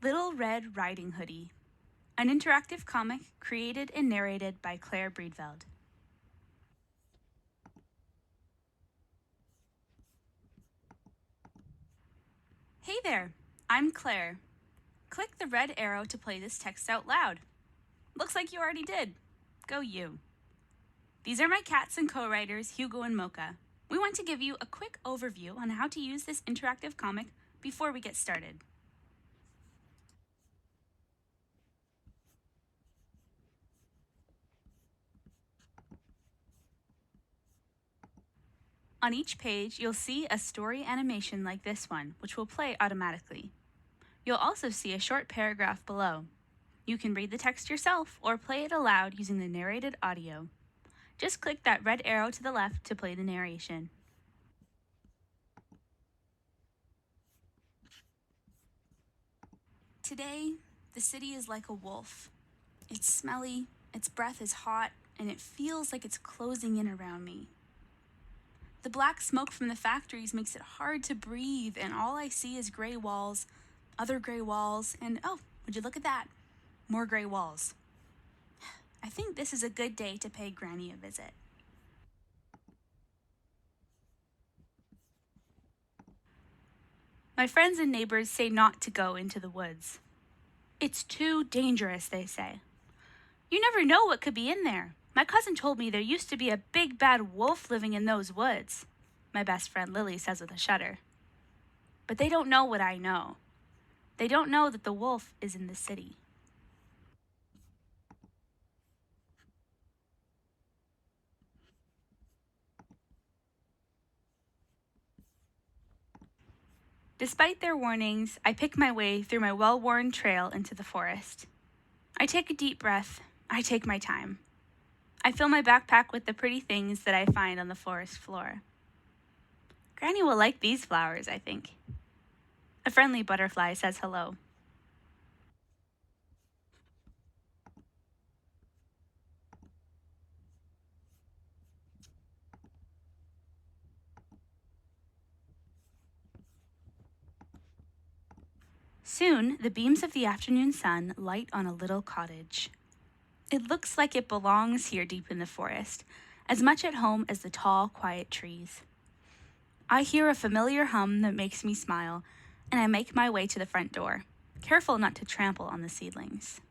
Little Red Riding Hoodie, an interactive comic created and narrated by Claire Breedveld. Hey there, I'm Claire. Click the red arrow to play this text out loud. Looks like you already did. Go you. These are my cats and co-writers, Hugo and Mocha. We want to give you a quick overview on how to use this interactive comic before we get started. On each page, you'll see a story animation like this one, which will play automatically. You'll also see a short paragraph below. You can read the text yourself or play it aloud using the narrated audio. Just click that red arrow to the left to play the narration. Today, the city is like a wolf. It's smelly, its breath is hot, and it feels like it's closing in around me. The black smoke from the factories makes it hard to breathe, and all I see is gray walls, other gray walls, and oh, would you look at that? More gray walls. I think this is a good day to pay Granny a visit. My friends and neighbors say not to go into the woods. It's too dangerous, they say. You never know what could be in there. My cousin told me there used to be a big bad wolf living in those woods, my best friend Lily says with a shudder. But they don't know what I know. They don't know that the wolf is in the city. Despite their warnings, I pick my way through my well-worn trail into the forest. I take a deep breath. I take my time. I fill my backpack with the pretty things that I find on the forest floor. Granny will like these flowers, I think. A friendly butterfly says hello. Soon, the beams of the afternoon sun light on a little cottage. It looks like it belongs here deep in the forest, as much at home as the tall, quiet trees. I hear a familiar hum that makes me smile, and I make my way to the front door, careful not to trample on the seedlings.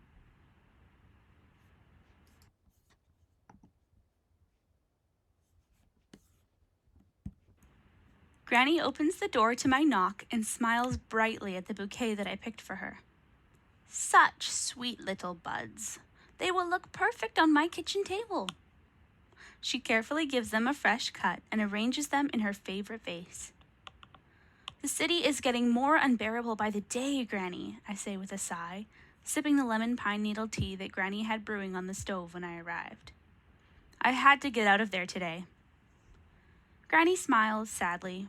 Granny opens the door to my knock and smiles brightly at the bouquet that I picked for her. Such sweet little buds. They will look perfect on my kitchen table. She carefully gives them a fresh cut and arranges them in her favorite vase. The city is getting more unbearable by the day, Granny, I say with a sigh, sipping the lemon pine needle tea that Granny had brewing on the stove when I arrived. I had to get out of there today. Granny smiles sadly.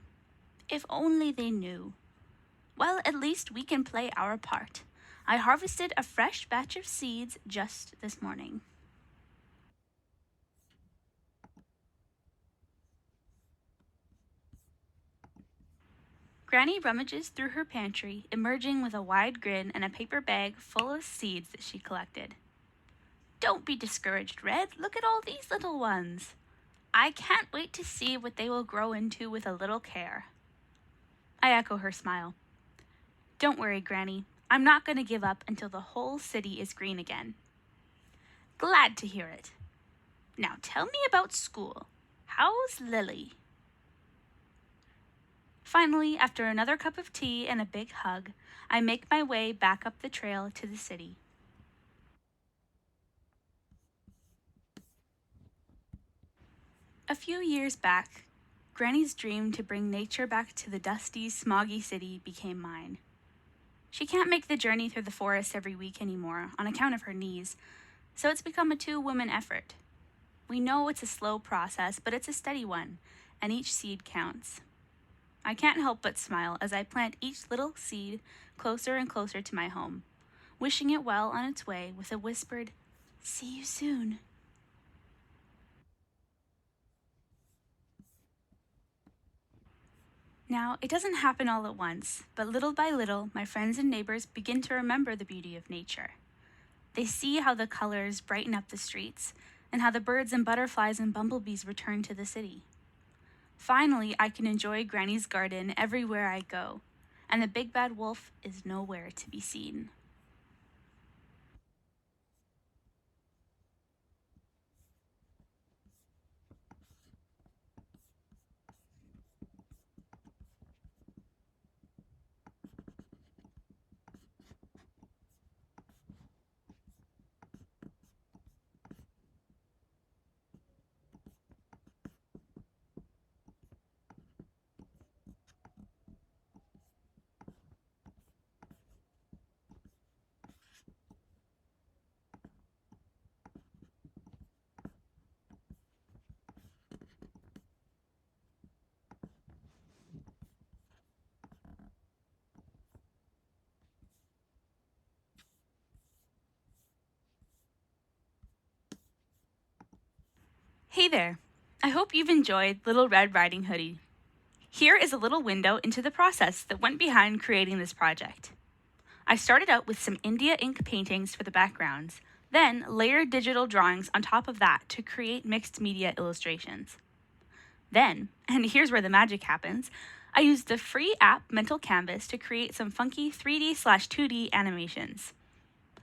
If only they knew. Well, at least we can play our part. I harvested a fresh batch of seeds just this morning. Granny rummages through her pantry, emerging with a wide grin and a paper bag full of seeds that she collected. Don't be discouraged, Red. Look at all these little ones. I can't wait to see what they will grow into with a little care. I echo her smile. Don't worry, Granny. I'm not going to give up until the whole city is green again. Glad to hear it. Now tell me about school. How's Lily? Finally, after another cup of tea and a big hug, I make my way back up the trail to the city. A few years back, Granny's dream to bring nature back to the dusty, smoggy city became mine. She can't make the journey through the forest every week anymore on account of her knees, so it's become a two-woman effort. We know it's a slow process, but it's a steady one, and each seed counts. I can't help but smile as I plant each little seed closer and closer to my home, wishing it well on its way with a whispered, "See you soon." Now, it doesn't happen all at once, but little by little, my friends and neighbors begin to remember the beauty of nature. They see how the colors brighten up the streets, and how the birds and butterflies and bumblebees return to the city. Finally, I can enjoy Granny's garden everywhere I go, and the big bad wolf is nowhere to be seen. Hey there! I hope you've enjoyed Little Red Riding Hoodie. Here is a little window into the process that went behind creating this project. I started out with some India ink paintings for the backgrounds, then layered digital drawings on top of that to create mixed media illustrations. Then, and here's where the magic happens, I used the free app Mental Canvas to create some funky 3D/2D animations.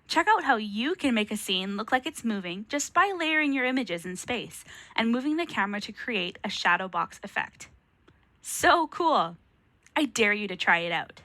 Check out how you can make a scene look like it's moving just by layering your images in space and moving the camera to create a shadow box effect. So cool! I dare you to try it out.